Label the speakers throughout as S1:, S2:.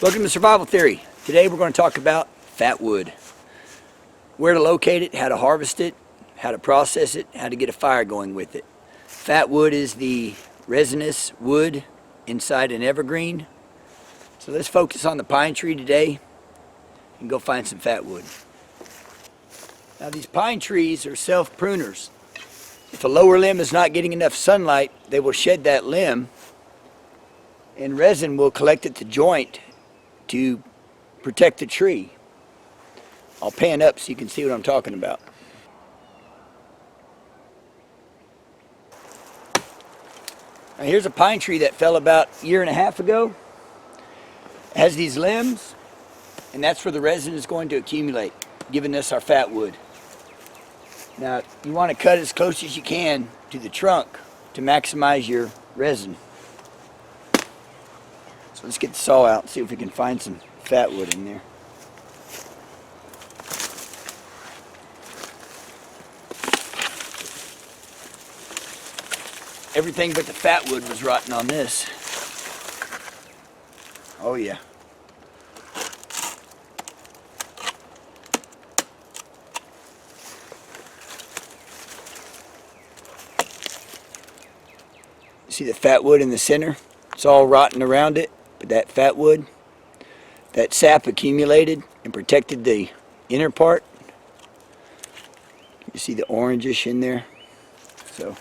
S1: Welcome to Survival Theory. Today we're going to talk about fat wood. Where to locate it, how to harvest it, how to process it, how to get a fire going with it. Fat wood is the resinous wood inside an evergreen. So let's focus on the pine tree today and go find some fat wood. Now these pine trees are self-pruners. If a lower limb is not getting enough sunlight, they will shed that limb and resin will collect at the joint to protect the tree. I'll pan up so you can see what I'm talking about. Now here's a pine tree that fell about a year and a half ago. It has these limbs, and that's where the resin is going to accumulate, giving us our fat wood. Now you want to cut as close as you can to the trunk to maximize your resin. So let's get the saw out and see if we can find some fat wood in there. Everything but the fat wood was rotten on this. Oh yeah. See the fat wood in the center? It's all rotten around it, but that fat wood, that sap accumulated and protected the inner part. You see the orangish in there? So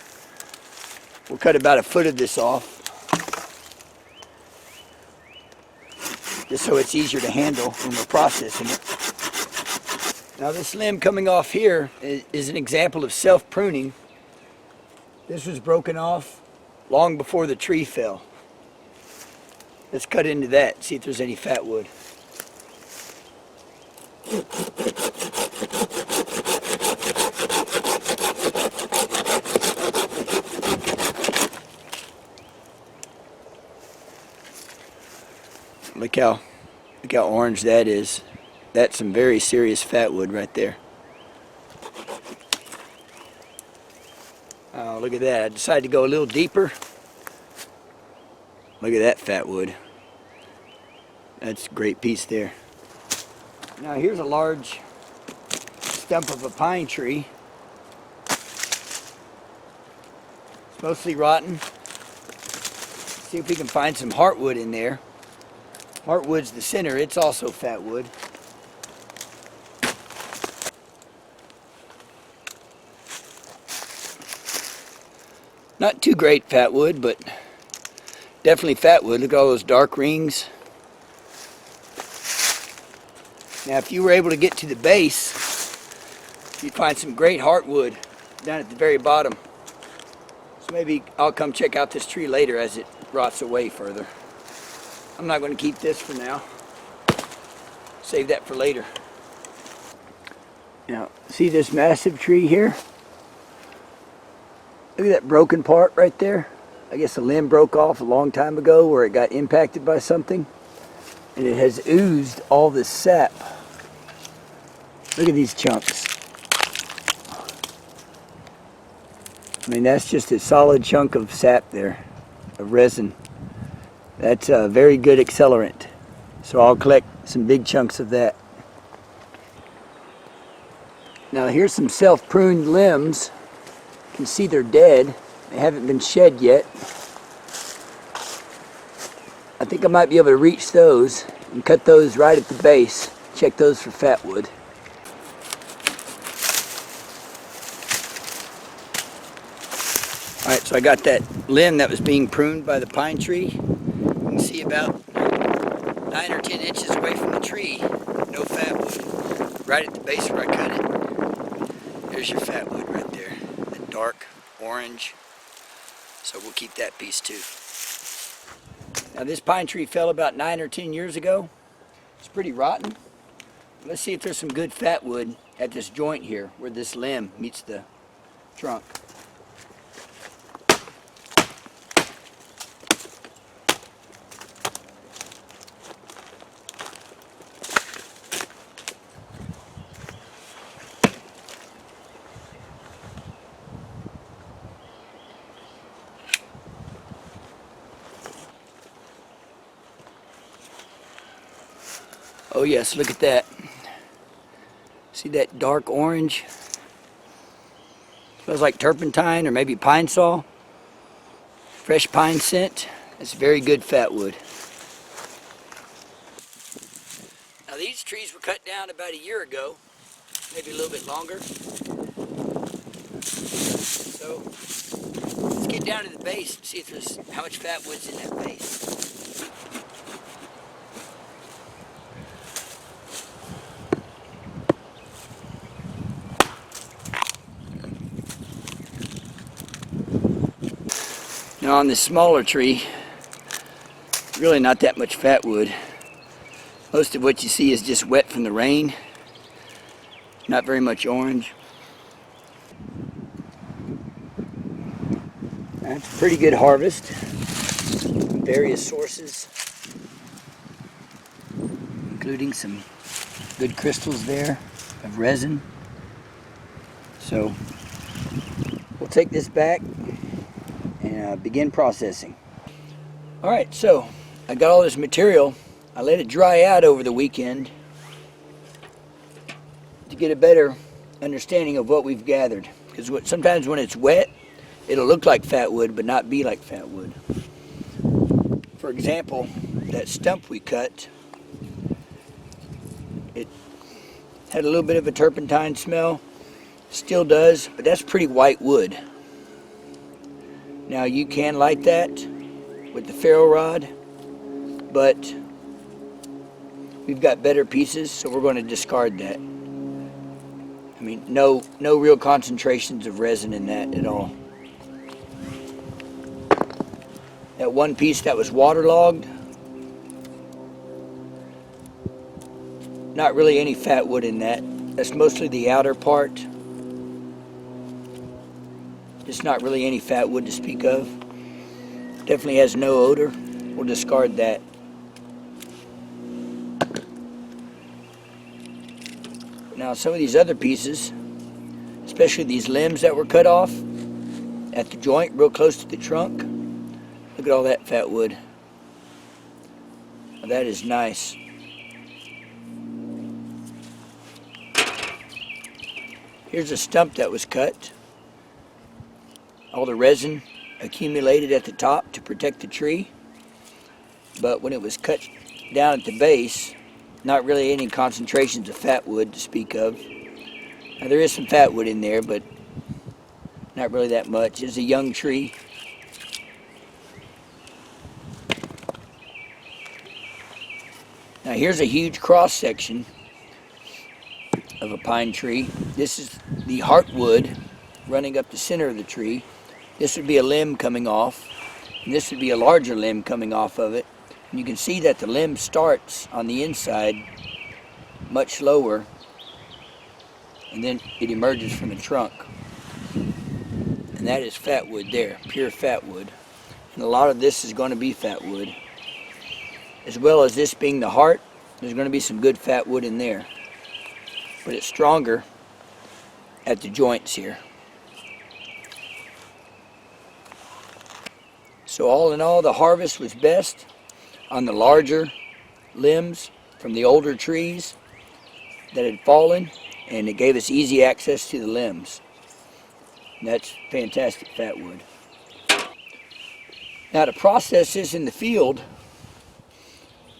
S1: we'll cut about a foot of this off, just so it's easier to handle when we're processing it. Now this limb coming off here is an example of self-pruning. This was broken off long before the tree fell. Let's cut into that, see if there's any fat wood. Look how orange that is. That's some very serious fat wood right there. Oh, look at that. I decided to go a little deeper. Look at that fat wood. That's a great piece there. Now here's a large stump of a pine tree. It's mostly rotten. See if we can find some heartwood in there. Heartwood's the center, it's also fat wood. Not too great fat wood, but definitely fat wood. Look at all those dark rings. Now if you were able to get to the base, you'd find some great heartwood down at the very bottom. So maybe I'll come check out this tree later as it rots away further. I'm not going to keep this for now. Save that for later. Now, see this massive tree here? Look at that broken part right there. I guess a limb broke off a long time ago where it got impacted by something. And it has oozed all this sap. Look at these chunks. I mean, that's just a solid chunk of sap there, of resin. That's a very good accelerant. So I'll collect some big chunks of that. Now here's some self-pruned limbs. You can see they're dead. They haven't been shed yet. I think I might be able to reach those and cut those right at the base. Check those for fat wood. Alright, so I got that limb that was being pruned by the pine tree. You can see about 9 or 10 inches away from the tree, no fat wood. Right at the base where I cut it. There's your fat wood right there. That dark orange. So we'll keep that piece too. Now this pine tree fell about 9 or 10 years ago. It's pretty rotten. Let's see if there's some good fat wood at this joint here where this limb meets the trunk. Oh yes, look at that. See that dark orange? Smells like turpentine or maybe pine saw. Fresh pine scent. It's very good fatwood. Now these trees were cut down about a year ago, maybe a little bit longer. So let's get down to the base and see if there's how much fatwood's in that base. Now on this smaller tree, really not that much fatwood. Most of what you see is just wet from the rain. Not very much orange. That's a pretty good harvest from various sources, including some good crystals there of resin. So we'll take this back and begin processing. All right, so I got all this material. I let it dry out over the weekend to get a better understanding of what we've gathered. Because sometimes when it's wet, it'll look like fatwood, but not be like fatwood. For example, that stump we cut, it had a little bit of a turpentine smell. Still does, but that's pretty white wood. Now you can light that with the ferro rod, but we've got better pieces, so we're going to discard that. I mean, no real concentrations of resin in that at all. That one piece that was waterlogged, not really any fatwood in that. That's mostly the outer part. It's not really any fatwood to speak of. Definitely has no odor. We'll discard that. Now some of these other pieces, especially these limbs that were cut off at the joint real close to the trunk, look at all that fatwood. Now that is nice. Here's a stump that was cut. All the resin accumulated at the top to protect the tree, but when it was cut down at the base, not really any concentrations of fatwood to speak of. Now there is some fatwood in there, but not really that much. It's a young tree. Now here's a huge cross section of a pine tree. This is the heartwood running up the center of the tree. This would be a limb coming off, and this would be a larger limb coming off of it. And you can see that the limb starts on the inside much lower, and then it emerges from the trunk. And that is fatwood there, pure fatwood. And a lot of this is going to be fatwood. As well as this being the heart, there's going to be some good fatwood in there. But it's stronger at the joints here. So all in all, the harvest was best on the larger limbs from the older trees that had fallen, and it gave us easy access to the limbs. And that's fantastic fatwood. Now to process this in the field,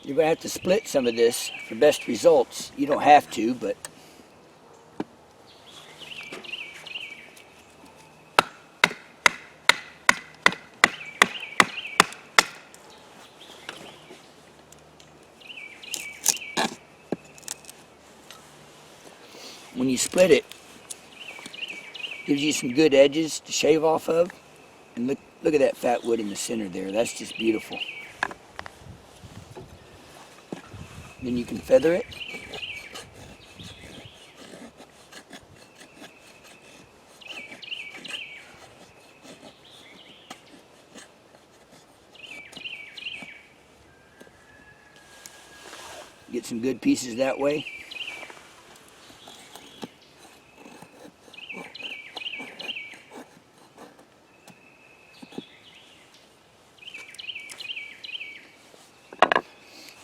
S1: you're going to have to split some of this for best results. You don't have to, but when you split it, gives you some good edges to shave off of. And look at that fatwood in the center there. That's just beautiful. Then you can feather it. Get some good pieces that way.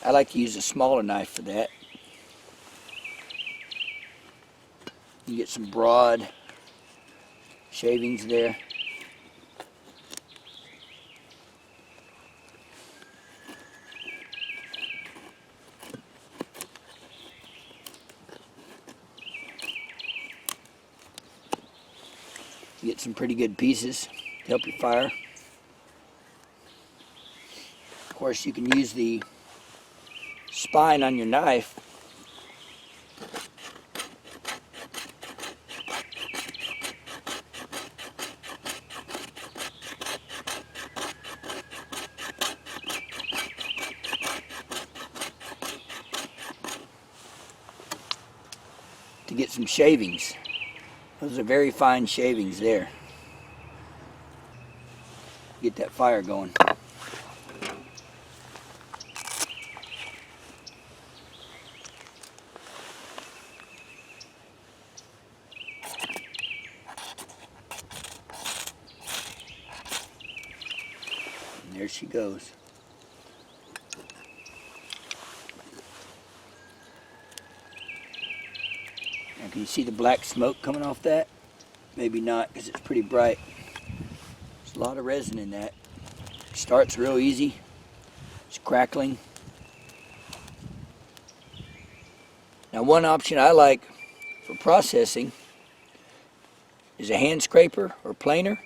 S1: I like to use a smaller knife for that. You get some broad shavings there. You get some pretty good pieces to help you fire. Of course, you can use the spine on your knife to get some shavings. Those are very fine shavings there. Get that fire going. And there she goes. Now can you see the black smoke coming off that? Maybe not, because it's pretty bright. There's a lot of resin in that. It starts real easy. It's crackling. Now one option I like for processing is a hand scraper or planer.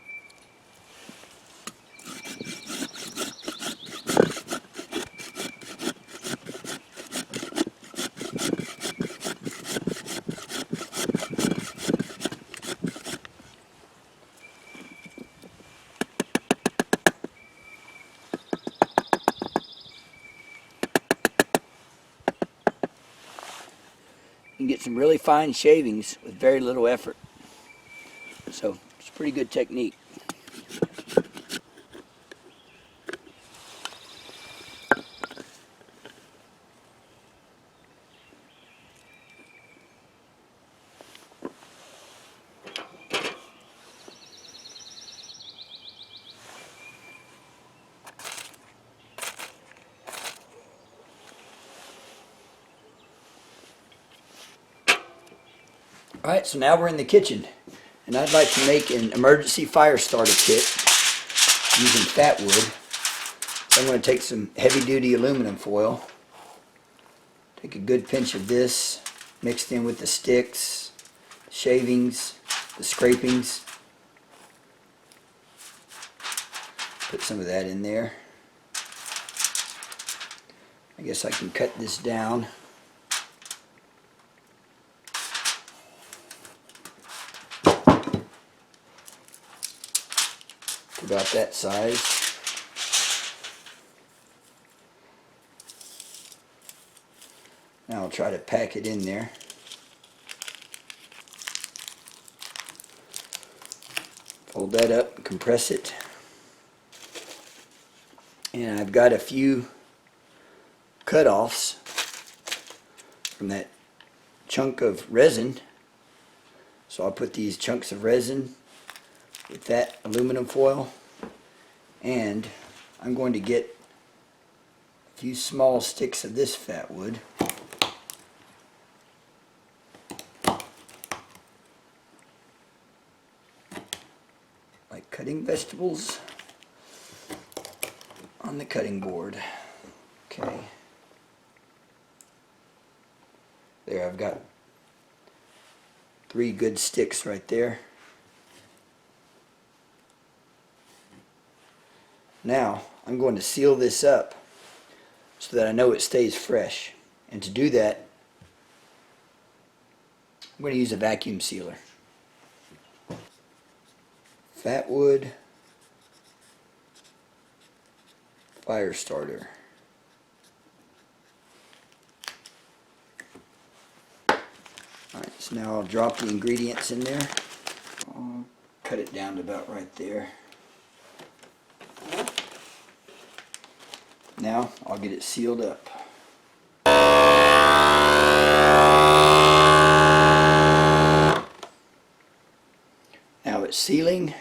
S1: You can get some really fine shavings with very little effort. So it's a pretty good technique. Alright, so now we're in the kitchen, and I'd like to make an emergency fire starter kit using FATWOOD. So I'm going to take some heavy duty aluminum foil, take a good pinch of this, mixed in with the sticks, shavings, the scrapings. Put some of that in there. I guess I can cut this down. About that size. Now I'll try to pack it in there. Fold that up and compress it. And I've got a few cut-offs from that chunk of resin. So I'll put these chunks of resin with that aluminum foil, and I'm going to get a few small sticks of this FATWOOD. Like cutting vegetables on the cutting board. Okay. There, I've got 3 good sticks right there. Now, I'm going to seal this up so that I know it stays fresh. And to do that, I'm going to use a vacuum sealer. FATWOOD fire starter. Alright, so now I'll drop the ingredients in there. I'll cut it down to about right there. Now I'll get it sealed up. Now it's sealing.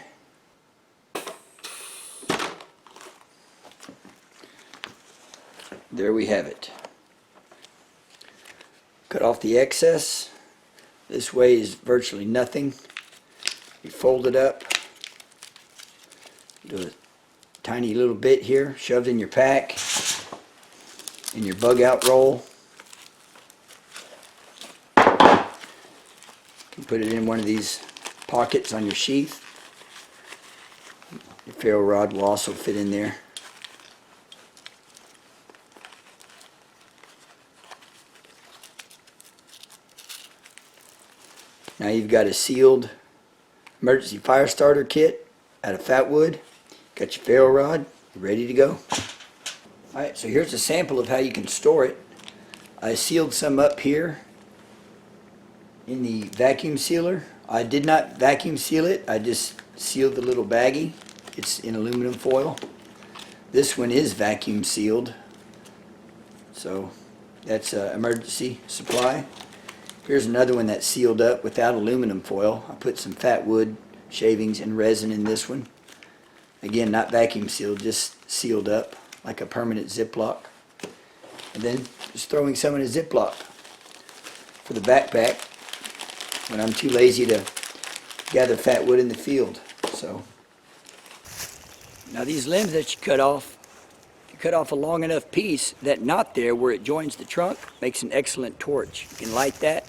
S1: There we have it. Cut off the excess. This weighs virtually nothing. You fold it up, do a tiny little bit here, shoved in your pack, in your bug out roll. You can put it in one of these pockets on your sheath. Your ferro rod will also fit in there. Now you've got a sealed emergency fire starter kit out of FATWOOD. Got your ferro rod, you're ready to go. Alright, so here's a sample of how you can store it. I sealed some up here in the vacuum sealer. I did not vacuum seal it, I just sealed the little baggie. It's in aluminum foil. This one is vacuum sealed, so that's an emergency supply. Here's another one that's sealed up without aluminum foil. I put some FATWOOD shavings and resin in this one. Again, not vacuum sealed, just sealed up like a permanent Ziploc. And then just throwing some in a Ziploc for the backpack when I'm too lazy to gather FATWOOD in the field. So now these limbs that you cut off a long enough piece, that knot there where it joins the trunk makes an excellent torch. You can light that,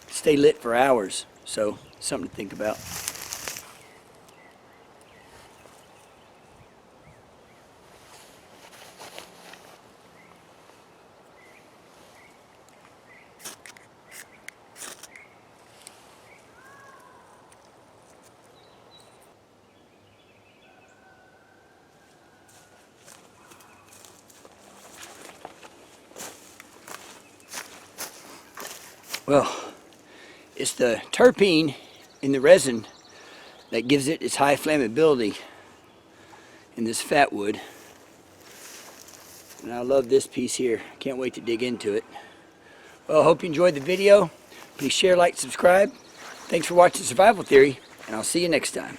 S1: stay lit for hours. So something to think about. Well, it's the terpene in the resin that gives it its high flammability in this FATWOOD. And I love this piece here. Can't wait to dig into it. Well, I hope you enjoyed the video. Please share, like, subscribe. Thanks for watching Survival Theory, and I'll see you next time.